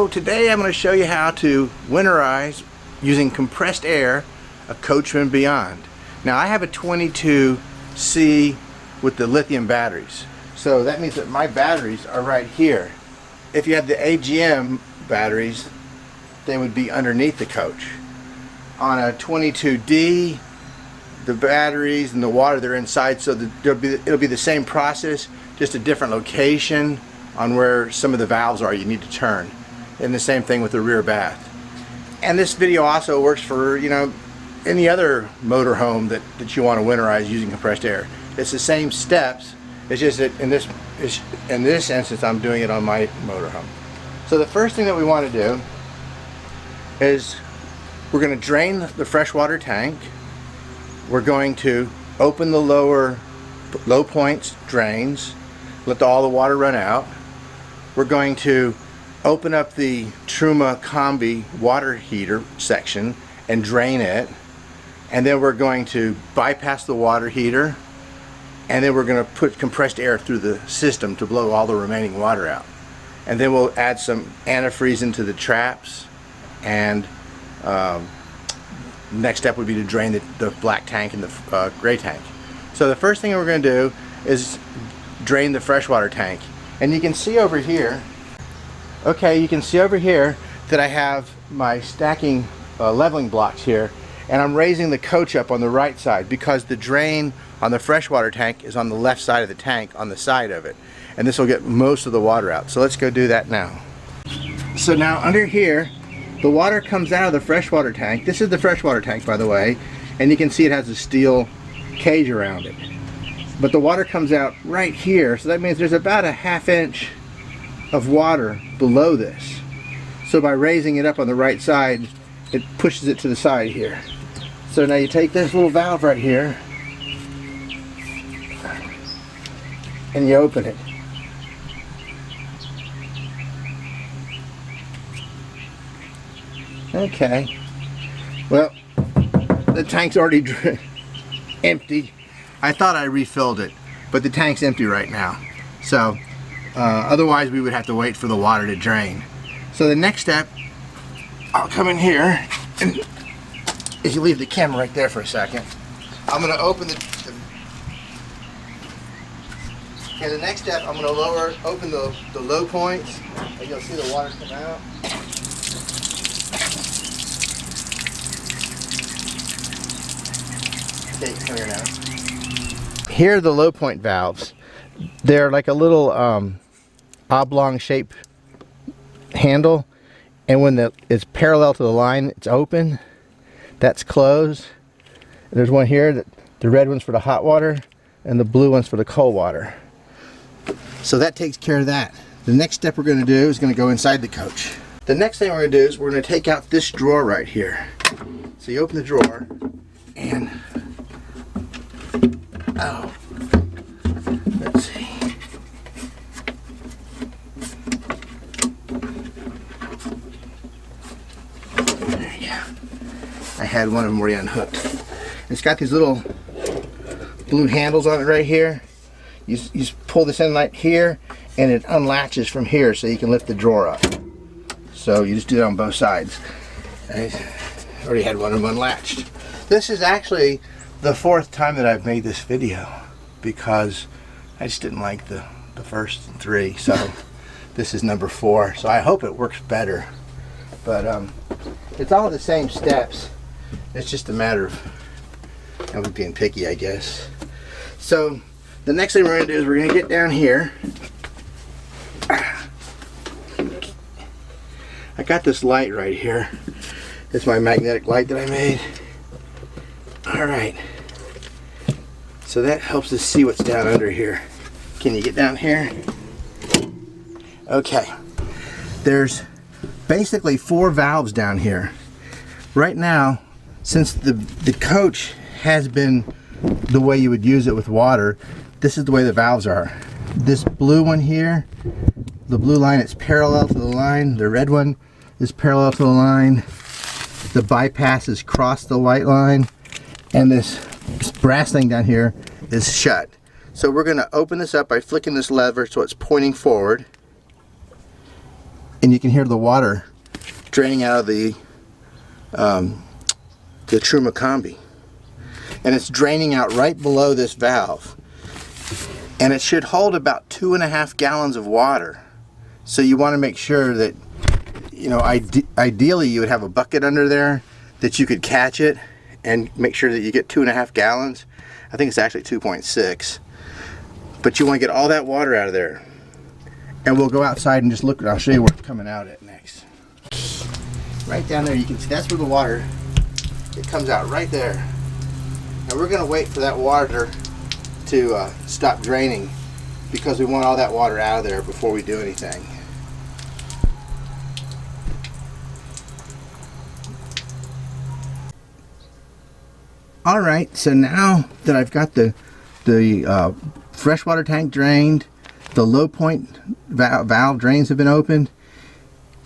So today I'm going to show you how to winterize using compressed air a Coachmen Beyond. Now I have a 22C with the lithium batteries, so that means that my batteries are right here. If you had the AGM batteries, they would be underneath the coach. On a 22D, the batteries and the water, they're inside, so it'll be the same process, just a different location on where some of the valves are you need to turn. And the same thing with the rear bath. And this video also works for, you know, any other motorhome that you want to winterize using compressed air. It's the same steps. It's just that in this instance I'm doing it on my motorhome. So the first thing that we want to do is we're going to drain the freshwater tank. We're going to open the low points drains, let all the water run out. We're going to open up the Truma combi water heater section and drain it, and then we're going to bypass the water heater, and then we're going to put compressed air through the system to blow all the remaining water out. And then we'll add some antifreeze into the traps, and next step would be to drain the black tank and the gray tank. So the first thing we're going to do is drain the freshwater tank. And you can see over here, you can see over here that I have my stacking leveling blocks here, and I'm raising the coach up on the right side because the drain on the freshwater tank is on the left side of the tank, on the side of it, and this will get most of the water out. So let's go do that now. So now under here, the water comes out of the freshwater tank. This is the freshwater tank, by the way, and you can see it has a steel cage around it. But the water comes out right here, so that means there's about a ½ inch of water below this. So by raising it up on the right side, it pushes it to the side here. So now you take this little valve right here and you open it. Okay, well, the tank's already empty. I thought I refilled it, but the tank's empty right now. So otherwise we would have to wait for the water to drain. So the next step, I'll come in here, and if you leave the camera right there for a second, I'm going to open the next step, I'm going to open the low points, and you'll see the water come out. Okay, come here now. Here are the low point valves. They're like a little oblong shaped handle, and when it's parallel to the line, it's open. That's closed. There's one here, the red one's for the hot water and the blue one's for the cold water. So that takes care of that. The next step we're going to do is going to go inside the coach. The next thing we're going to do is we're going to take out this drawer right here. So you open the drawer and let's see. There you go. I had one of them already unhooked. It's got these little blue handles on it right here. You just pull this in right here, and it unlatches from here, so you can lift the drawer up. So you just do it on both sides. I already had one of them unlatched. This is actually the 4th time that I've made this video, because I just didn't like the first 3, so this is number 4. So I hope it works better, but it's all the same steps. It's just a matter of being picky, I guess. So the next thing we're going to do is we're going to get down here. I got this light right here. It's my magnetic light that I made. Alright, so that helps us see what's down under here. Can you get down here? Okay, there's basically 4 valves down here. Right now, since the coach has been the way you would use it with water, this is the way the valves are. This blue one here, the blue line, it's parallel to the line. The red one is parallel to the line. The bypass is across the white line. And this brass thing down here is shut. So we're going to open this up by flicking this lever so it's pointing forward. and you can hear the water draining out of the truma combi, and it's draining out right below this valve, and it should hold about 2.5 gallons of water. So you want to make sure that, you know, ideally you would have a bucket under there that you could catch it and make sure that you get 2.5 gallons. I think it's actually 2.6, but you want to get all that water out of there. And we'll go outside and just look, and I'll show you where it's coming out at next. Right down there, you can see that's where the water, it comes out right there. Now we're going to wait for that water to stop draining, because we want all that water out of there before we do anything. All right, so now that I've got the freshwater tank drained, the low point valve drains have been opened,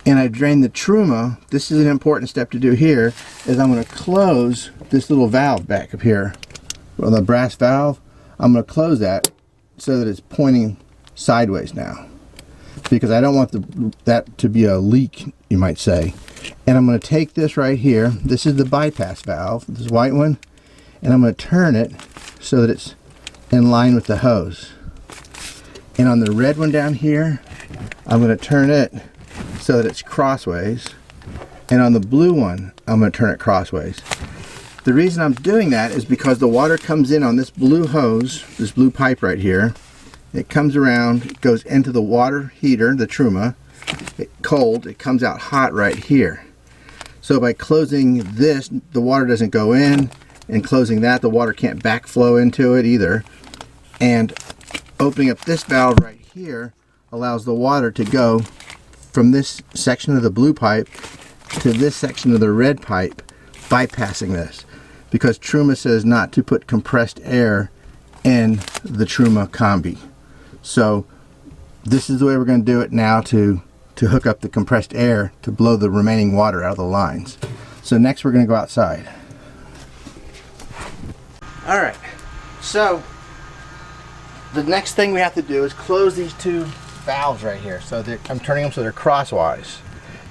and I've drained the truma, this is an important step to do here, is I'm going to close this little valve back up here. Well, the brass valve, I'm going to close that so that it's pointing sideways now, because I don't want that to be a leak, you might say. And I'm going to take this right here, this is the bypass valve, this white one, and I'm going to turn it so that it's in line with the hose. And on the red one down here, I'm going to turn it so that it's crossways. And on the blue one, I'm going to turn it crossways. The reason I'm doing that is because the water comes in on this blue hose, this blue pipe right here. It comes around, it goes into the water heater, the truma. Cold, it comes out hot right here. So by closing this, the water doesn't go in. And closing that, the water can't backflow into it either. And opening up this valve right here allows the water to go from this section of the blue pipe to this section of the red pipe, bypassing this, because truma says not to put compressed air in the truma combi. So this is the way we're going to do it now to hook up the compressed air to blow the remaining water out of the lines. So next we're going to go outside. Alright, so the next thing we have to do is close these two valves right here. So I'm turning them so they're crosswise,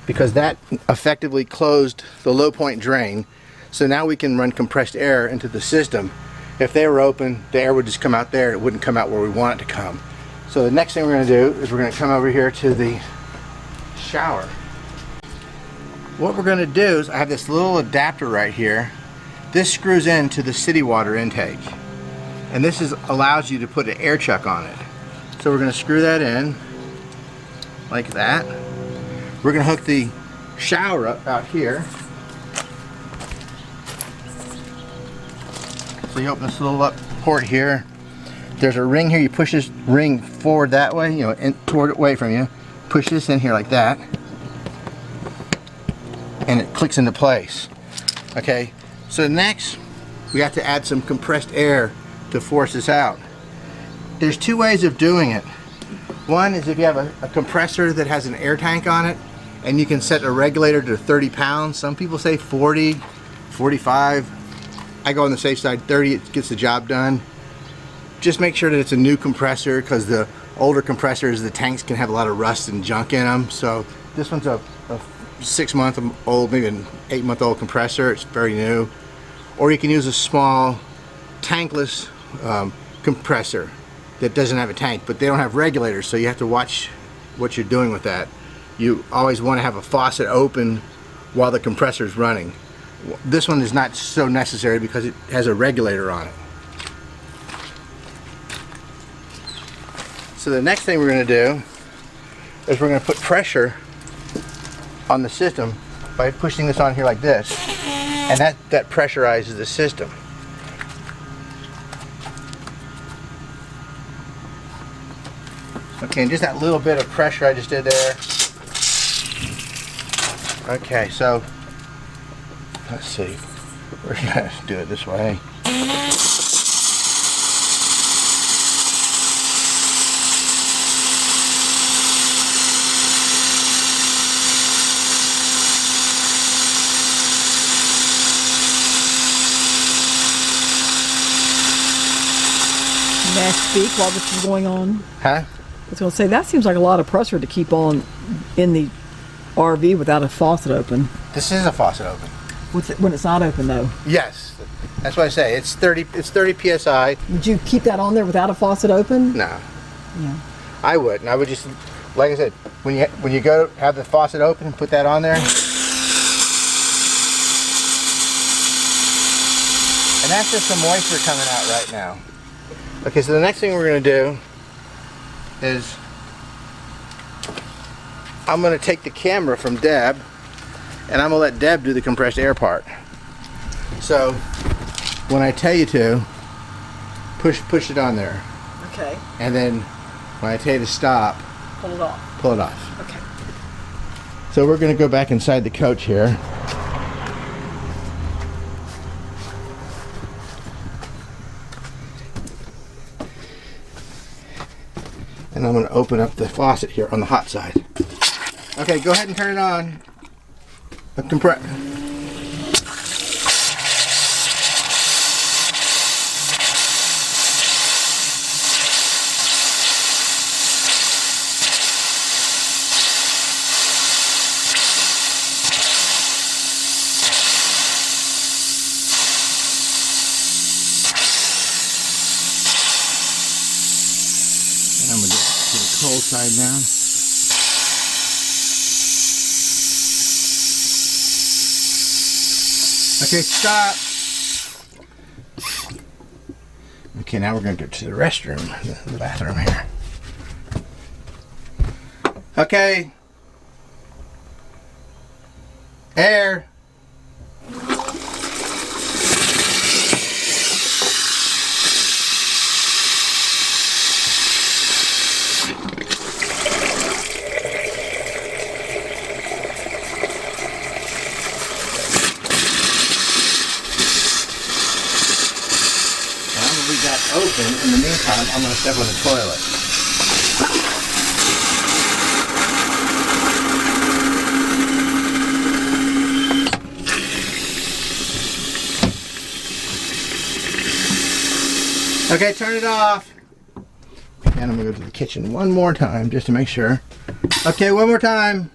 because that effectively closed the low point drain. So now we can run compressed air into the system. If they were open, the air would just come out there. It wouldn't come out where we want it to come. So the next thing we're going to do is we're going to come over here to the shower. What we're going to do is I have this little adapter right here. This screws into the city water intake, and this allows you to put an air chuck on it. So we're going to screw that in like that. We're going to hook the shower up out here. So you open this little up port here. There's a ring here. You push this ring forward that way, you know, toward away from you. Push this in here like that, and it clicks into place. Okay. So next, we have to add some compressed air to force this out. There's two ways of doing it. One is if you have a compressor that has an air tank on it, and you can set a regulator to 30 pounds. Some people say 40, 45. I go on the safe side, 30, it gets the job done. Just make sure that it's a new compressor, because the older compressors, the tanks can have a lot of rust and junk in them. So this one's a 6-month-old, maybe an 8-month-old compressor. It's very new. Or you can use a small tankless compressor that doesn't have a tank, but they don't have regulators, so you have to watch what you're doing with that. You always want to have a faucet open while the compressor is running. This one is not so necessary because it has a regulator on it. So the next thing we're going to do is we're going to put pressure on the system by pushing this on here like this, and that pressurizes the system. Okay, and just that little bit of pressure I just did there. Okay, so let's see, we're gonna do it this way. May I speak while this is going on? Huh? I was going to say, that seems like a lot of pressure to keep on in the RV without a faucet open. This is a faucet open. When it's not open though. Yes, that's what I say. It's 30 psi. Would you keep that on there without a faucet open? No, Yeah. I wouldn't. I would just, like I said, when you go to have the faucet open, put that on there. And that's just some moisture coming out right now. Okay, so the next thing we're going to do is I'm going to take the camera from Deb and I'm going to let Deb do the compressed air part. So when I tell you to, push it on there. Okay. And then when I tell you to stop, Pull it off. pull it off. Okay. So we're going to go back inside the coach here. And I'm going to open up the faucet here on the hot side. Okay, go ahead and turn it on. Compress. And I'm going to get to the cold side now. Okay, stop. Okay, now we're going to go to the restroom, the bathroom here. Okay. Air. That open. In the meantime, I'm going to step on the toilet. Okay, turn it off. And I'm going to go to the kitchen one more time just to make sure. Okay, one more time.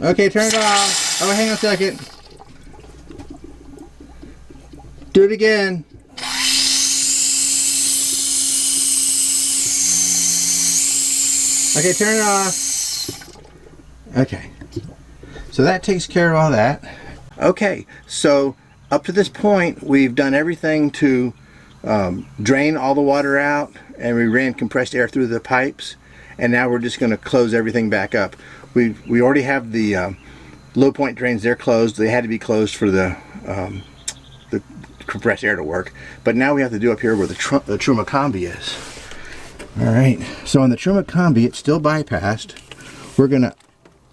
Okay, turn it off. Oh, hang on a second. Do it again. Okay, turn it off. Okay. So that takes care of all that. Okay, so up to this point, we've done everything to drain all the water out, and we ran compressed air through the pipes, and now we're just going to close everything back up. We already have the low point drains. They're closed. They had to be closed for the compressed air to work. But now we have to do up here where the truma combi is. All right. So on the truma combi, it's still bypassed. We're going to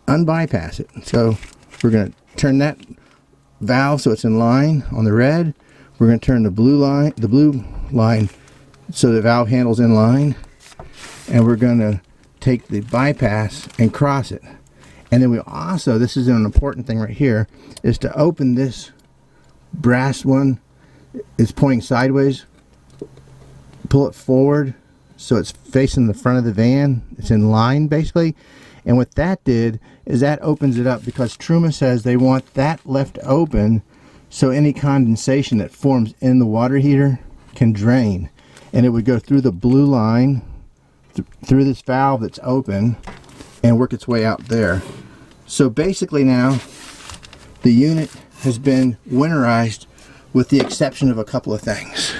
unbypass it. So we're going to turn that valve so it's in line on the red. We're going to turn the blue line so the valve handle's in line, and we're going to take the bypass and cross it. And then we also, this is an important thing right here, is to open this brass one. It's pointing sideways. Pull it forward so it's facing the front of the van. It's in line basically. And what that did is that opens it up, because Truma says they want that left open so any condensation that forms in the water heater can drain. And it would go through the blue line, through this valve that's open, and work its way out there. So basically now the unit has been winterized with the exception of a couple of things.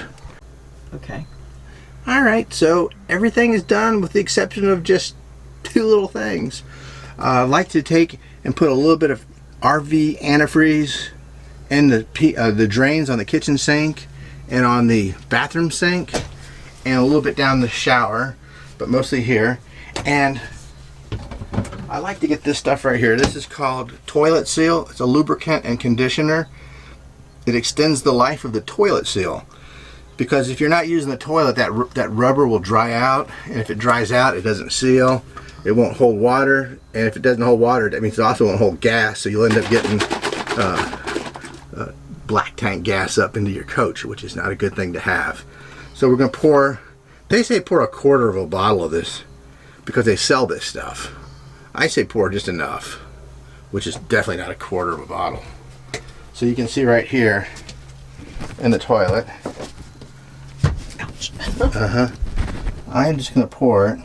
Okay. Alright, so everything is done with the exception of just two little things. I like to take and put a little bit of RV antifreeze in the drains on the kitchen sink and on the bathroom sink, and a little bit down the shower, but mostly here. And I like to get this stuff right here. This is called Toilet Seal. It's a lubricant and conditioner. It extends the life of the toilet seal, because if you're not using the toilet, that rubber will dry out, and if it dries out, it doesn't seal. It won't hold water, and if it doesn't hold water, that means it also won't hold gas, so you'll end up getting black tank gas up into your coach, which is not a good thing to have. So we're going to pour They say pour a quarter of a bottle of this because they sell this stuff. I say pour just enough, which is definitely not a quarter of a bottle. So you can see right here in the toilet. Ouch. I'm just going to pour it.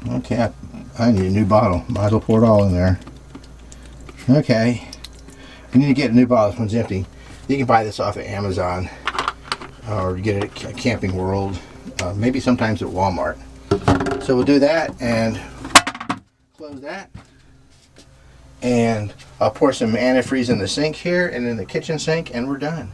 Okay, I need a new bottle. Might as well pour it all in there. Okay. I need to get a new bottle. This one's empty. You can buy this off of Amazon or you get it at Camping World, maybe sometimes at Walmart. So we'll do that and close that. And I'll pour some antifreeze in the sink here and in the kitchen sink, and we're done.